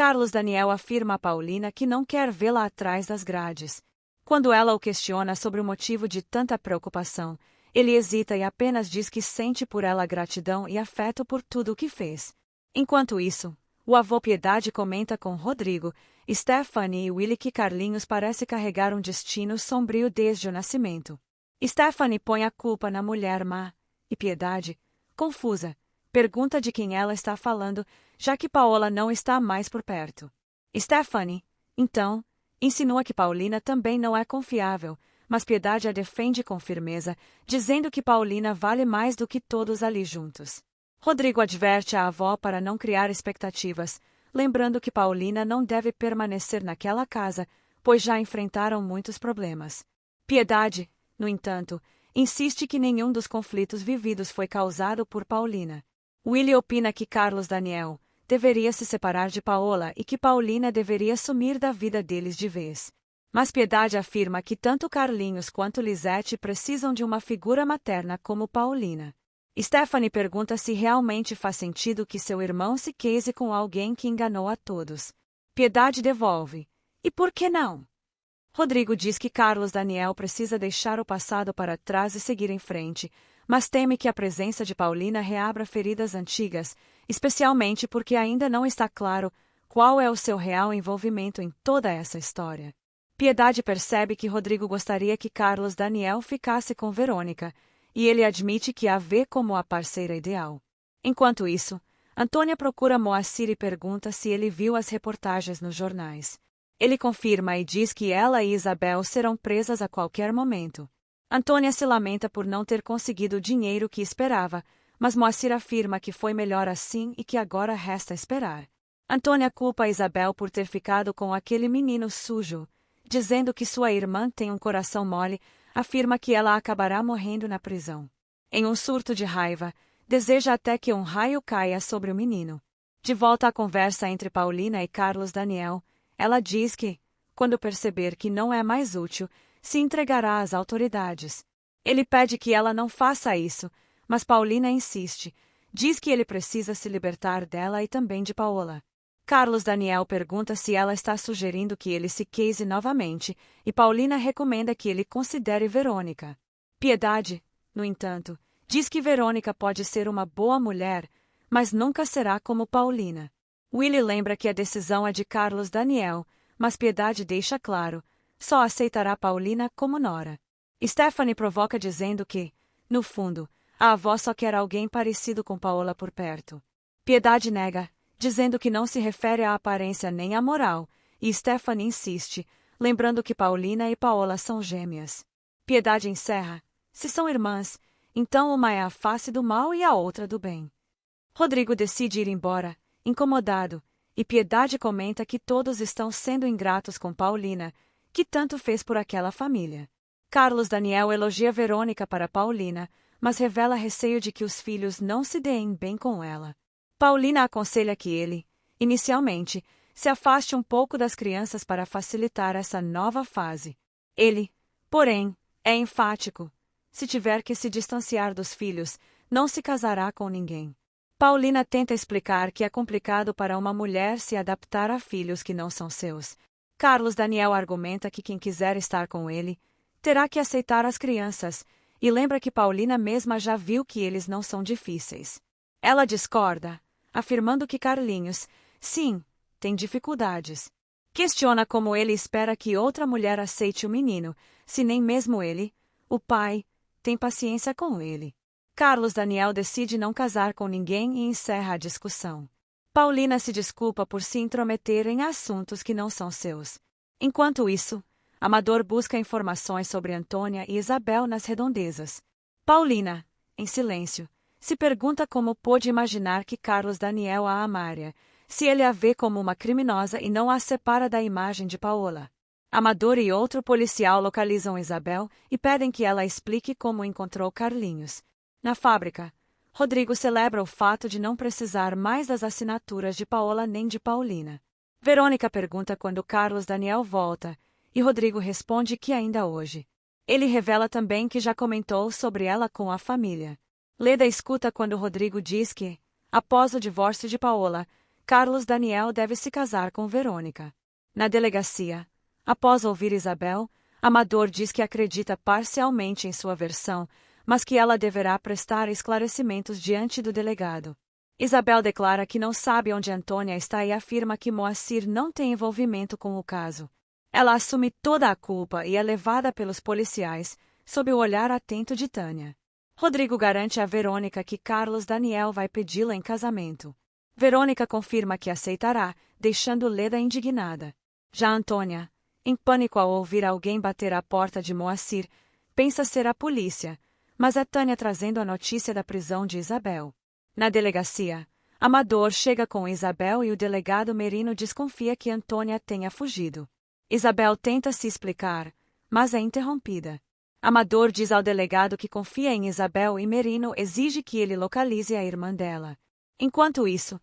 Carlos Daniel afirma a Paulina que não quer vê-la atrás das grades. Quando ela o questiona sobre o motivo de tanta preocupação, ele hesita e apenas diz que sente por ela gratidão e afeto por tudo o que fez. Enquanto isso, o avô Piedade comenta com Rodrigo, Stephanie e Willie que Carlinhos parece carregar um destino sombrio desde o nascimento. Stephanie põe a culpa na mulher má, e Piedade, confusa, pergunta de quem ela está falando, já que Paola não está mais por perto. Stephanie, então, insinua que Paulina também não é confiável, mas Piedade a defende com firmeza, dizendo que Paulina vale mais do que todos ali juntos. Rodrigo adverte a avó para não criar expectativas, lembrando que Paulina não deve permanecer naquela casa, pois já enfrentaram muitos problemas. Piedade, no entanto, insiste que nenhum dos conflitos vividos foi causado por Paulina. Willie opina que Carlos Daniel deveria se separar de Paola e que Paulina deveria sumir da vida deles de vez. Mas Piedade afirma que tanto Carlinhos quanto Lisete precisam de uma figura materna como Paulina. Stephanie pergunta se realmente faz sentido que seu irmão se case com alguém que enganou a todos. Piedade devolve: e por que não? Rodrigo diz que Carlos Daniel precisa deixar o passado para trás e seguir em frente, mas teme que a presença de Paulina reabra feridas antigas, especialmente porque ainda não está claro qual é o seu real envolvimento em toda essa história. Piedade percebe que Rodrigo gostaria que Carlos Daniel ficasse com Verônica, e ele admite que a vê como a parceira ideal. Enquanto isso, Antônia procura Moacir e pergunta se ele viu as reportagens nos jornais. Ele confirma e diz que ela e Isabel serão presas a qualquer momento. Antônia se lamenta por não ter conseguido o dinheiro que esperava, mas Moacir afirma que foi melhor assim e que agora resta esperar. Antônia culpa Isabel por ter ficado com aquele menino sujo, dizendo que sua irmã tem um coração mole, afirma que ela acabará morrendo na prisão. Em um surto de raiva, deseja até que um raio caia sobre o menino. De volta à conversa entre Paulina e Carlos Daniel, ela diz que, quando perceber que não é mais útil, se entregará às autoridades. Ele pede que ela não faça isso, mas Paulina insiste, diz que ele precisa se libertar dela e também de Paola. Carlos Daniel pergunta se ela está sugerindo que ele se case novamente, e Paulina recomenda que ele considere Verônica. Piedade, no entanto, diz que Verônica pode ser uma boa mulher, mas nunca será como Paulina. Willie lembra que a decisão é de Carlos Daniel, mas Piedade deixa claro, só aceitará Paulina como nora. Stephanie provoca dizendo que, no fundo, a avó só quer alguém parecido com Paola por perto. Piedade nega, dizendo que não se refere à aparência nem à moral, e Stephanie insiste, lembrando que Paulina e Paola são gêmeas. Piedade encerra: se são irmãs, então uma é a face do mal e a outra do bem. Rodrigo decide ir embora, incomodado, e Piedade comenta que todos estão sendo ingratos com Paulina, que tanto fez por aquela família. Carlos Daniel elogia Verônica para Paulina, mas revela receio de que os filhos não se deem bem com ela. Paulina aconselha que ele, inicialmente, se afaste um pouco das crianças para facilitar essa nova fase. Ele, porém, é enfático: se tiver que se distanciar dos filhos, não se casará com ninguém. Paulina tenta explicar que é complicado para uma mulher se adaptar a filhos que não são seus. Carlos Daniel argumenta que quem quiser estar com ele terá que aceitar as crianças, e lembra que Paulina mesma já viu que eles não são difíceis. Ela discorda, afirmando que Carlinhos, sim, tem dificuldades. Questiona como ele espera que outra mulher aceite o menino, se nem mesmo ele, o pai, tem paciência com ele. Carlos Daniel decide não casar com ninguém e encerra a discussão. Paulina se desculpa por se intrometer em assuntos que não são seus. Enquanto isso, Amador busca informações sobre Antônia e Isabel nas redondezas. Paulina, em silêncio, se pergunta como pôde imaginar que Carlos Daniel a amaria, se ele a vê como uma criminosa e não a separa da imagem de Paola. Amador e outro policial localizam Isabel e pedem que ela explique como encontrou Carlinhos. Na fábrica, Rodrigo celebra o fato de não precisar mais das assinaturas de Paola nem de Paulina. Verônica pergunta quando Carlos Daniel volta, e Rodrigo responde que ainda hoje. Ele revela também que já comentou sobre ela com a família. Leda escuta quando Rodrigo diz que, após o divórcio de Paola, Carlos Daniel deve se casar com Verônica. Na delegacia, após ouvir Isabel, Amador diz que acredita parcialmente em sua versão, mas que ela deverá prestar esclarecimentos diante do delegado. Isabel declara que não sabe onde Antônia está e afirma que Moacir não tem envolvimento com o caso. Ela assume toda a culpa e é levada pelos policiais, sob o olhar atento de Tânia. Rodrigo garante a Verônica que Carlos Daniel vai pedi-la em casamento. Verônica confirma que aceitará, deixando Leda indignada. Já Antônia, em pânico ao ouvir alguém bater à porta de Moacir, pensa ser a polícia, mas é Tânia trazendo a notícia da prisão de Isabel. Na delegacia, Amador chega com Isabel e o delegado Merino desconfia que Antônia tenha fugido. Isabel tenta se explicar, mas é interrompida. Amador diz ao delegado que confia em Isabel e Merino exige que ele localize a irmã dela. Enquanto isso,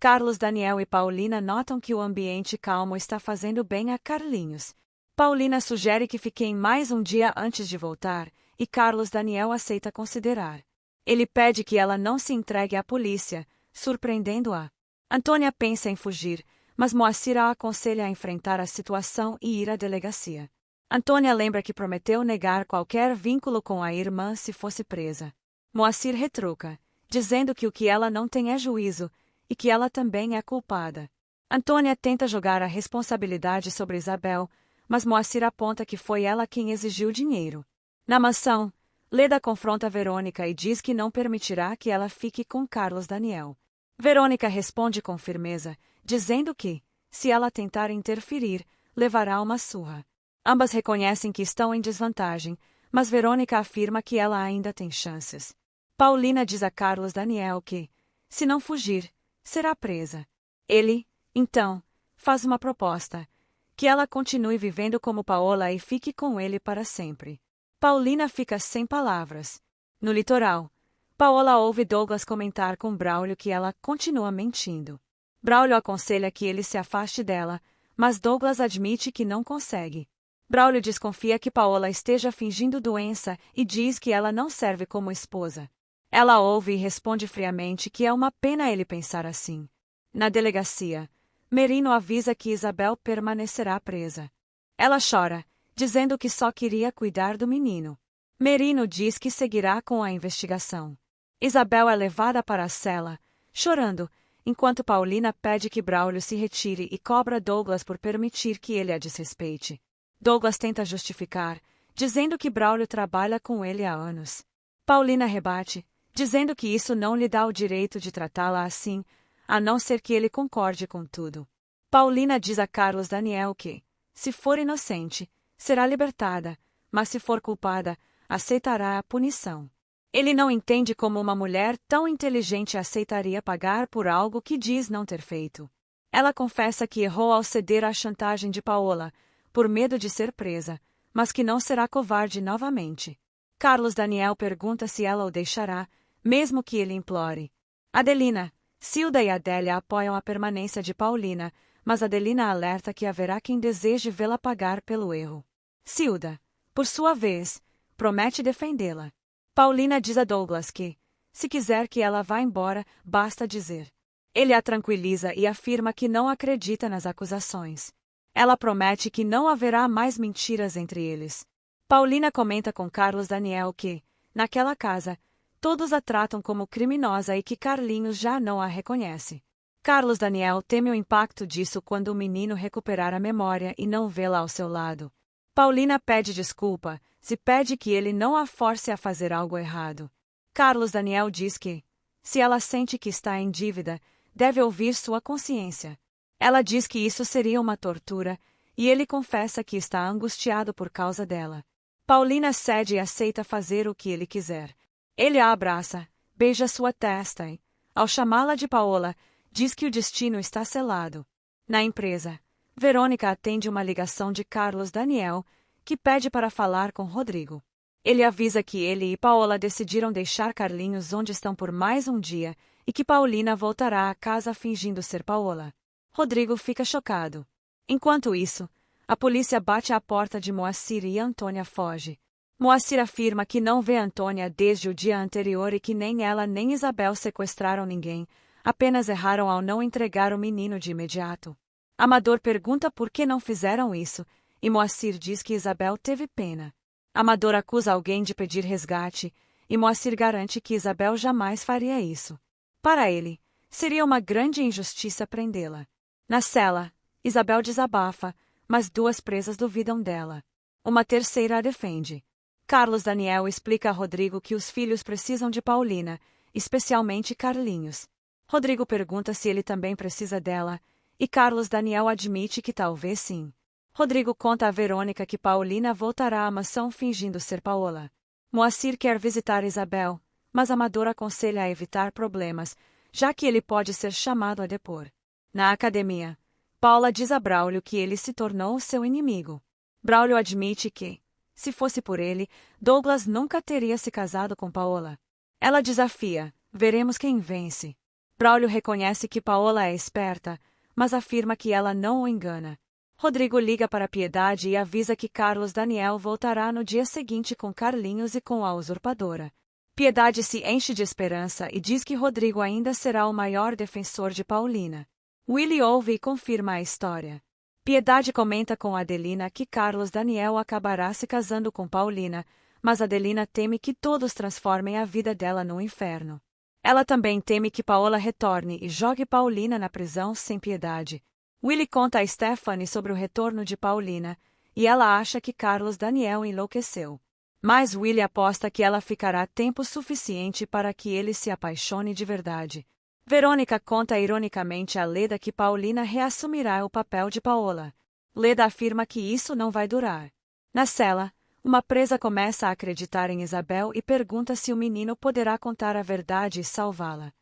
Carlos Daniel e Paulina notam que o ambiente calmo está fazendo bem a Carlinhos. Paulina sugere que fiquem mais um dia antes de voltar, e Carlos Daniel aceita considerar. Ele pede que ela não se entregue à polícia, surpreendendo-a. Antônia pensa em fugir, mas Moacir a aconselha a enfrentar a situação e ir à delegacia. Antônia lembra que prometeu negar qualquer vínculo com a irmã se fosse presa. Moacir retruca, dizendo que o que ela não tem é juízo, e que ela também é culpada. Antônia tenta jogar a responsabilidade sobre Isabel, mas Moacir aponta que foi ela quem exigiu dinheiro. Na mansão, Leda confronta Verônica e diz que não permitirá que ela fique com Carlos Daniel. Verônica responde com firmeza, dizendo que, se ela tentar interferir, levará uma surra. Ambas reconhecem que estão em desvantagem, mas Verônica afirma que ela ainda tem chances. Paulina diz a Carlos Daniel que, se não fugir, será presa. Ele, então, faz uma proposta: que ela continue vivendo como Paola e fique com ele para sempre. Paulina fica sem palavras. No litoral, Paola ouve Douglas comentar com Braulio que ela continua mentindo. Braulio aconselha que ele se afaste dela, mas Douglas admite que não consegue. Braulio desconfia que Paola esteja fingindo doença e diz que ela não serve como esposa. Ela ouve e responde friamente que é uma pena ele pensar assim. Na delegacia, Merino avisa que Isabel permanecerá presa. Ela chora, dizendo que só queria cuidar do menino. Merino diz que seguirá com a investigação. Isabel é levada para a cela, chorando, enquanto Paulina pede que Braulio se retire e cobra Douglas por permitir que ele a desrespeite. Douglas tenta justificar, dizendo que Braulio trabalha com ele há anos. Paulina rebate, dizendo que isso não lhe dá o direito de tratá-la assim, a não ser que ele concorde com tudo. Paulina diz a Carlos Daniel que, se for inocente, será libertada, mas se for culpada, aceitará a punição. Ele não entende como uma mulher tão inteligente aceitaria pagar por algo que diz não ter feito. Ela confessa que errou ao ceder à chantagem de Paola, por medo de ser presa, mas que não será covarde novamente. Carlos Daniel pergunta se ela o deixará, mesmo que ele implore. Adelina, Cilda e Adélia apoiam a permanência de Paulina, mas Adelina alerta que haverá quem deseje vê-la pagar pelo erro. Cilda, por sua vez, promete defendê-la. Paulina diz a Douglas que, se quiser que ela vá embora, basta dizer. Ele a tranquiliza e afirma que não acredita nas acusações. Ela promete que não haverá mais mentiras entre eles. Paulina comenta com Carlos Daniel que, naquela casa, todos a tratam como criminosa e que Carlinhos já não a reconhece. Carlos Daniel teme o impacto disso quando o menino recuperar a memória e não vê-la ao seu lado. Paulina pede desculpa, se pede que ele não a force a fazer algo errado. Carlos Daniel diz que, se ela sente que está em dívida, deve ouvir sua consciência. Ela diz que isso seria uma tortura, e ele confessa que está angustiado por causa dela. Paulina cede e aceita fazer o que ele quiser. Ele a abraça, beija sua testa e, ao chamá-la de Paola, diz que o destino está selado. Na empresa, Verônica atende uma ligação de Carlos Daniel, que pede para falar com Rodrigo. Ele avisa que ele e Paola decidiram deixar Carlinhos onde estão por mais um dia e que Paulina voltará à casa fingindo ser Paola. Rodrigo fica chocado. Enquanto isso, a polícia bate à porta de Moacir e Antônia foge. Moacir afirma que não vê Antônia desde o dia anterior e que nem ela nem Isabel sequestraram ninguém, apenas erraram ao não entregar o menino de imediato. Amador pergunta por que não fizeram isso, e Moacir diz que Isabel teve pena. Amador acusa alguém de pedir resgate, e Moacir garante que Isabel jamais faria isso. Para ele, seria uma grande injustiça prendê-la. Na cela, Isabel desabafa, mas duas presas duvidam dela. Uma terceira a defende. Carlos Daniel explica a Rodrigo que os filhos precisam de Paulina, especialmente Carlinhos. Rodrigo pergunta se ele também precisa dela, e Carlos Daniel admite que talvez sim. Rodrigo conta a Verônica que Paulina voltará à mansão fingindo ser Paola. Moacir quer visitar Isabel, mas Amador aconselha a evitar problemas, já que ele pode ser chamado a depor. Na academia, Paula diz a Braulio que ele se tornou seu inimigo. Braulio admite que, se fosse por ele, Douglas nunca teria se casado com Paola. Ela desafia, veremos quem vence. Braulio reconhece que Paola é esperta, mas afirma que ela não o engana. Rodrigo liga para Piedade e avisa que Carlos Daniel voltará no dia seguinte com Carlinhos e com a usurpadora. Piedade se enche de esperança e diz que Rodrigo ainda será o maior defensor de Paulina. Willy ouve e confirma a história. Piedade comenta com Adelina que Carlos Daniel acabará se casando com Paulina, mas Adelina teme que todos transformem a vida dela num inferno. Ela também teme que Paola retorne e jogue Paulina na prisão sem piedade. Willy conta a Stephanie sobre o retorno de Paulina, e ela acha que Carlos Daniel enlouqueceu. Mas Willy aposta que ela ficará tempo suficiente para que ele se apaixone de verdade. Verônica conta ironicamente a Leda que Paulina reassumirá o papel de Paola. Leda afirma que isso não vai durar. Na cela, uma presa começa a acreditar em Isabel e pergunta se o menino poderá contar a verdade e salvá-la.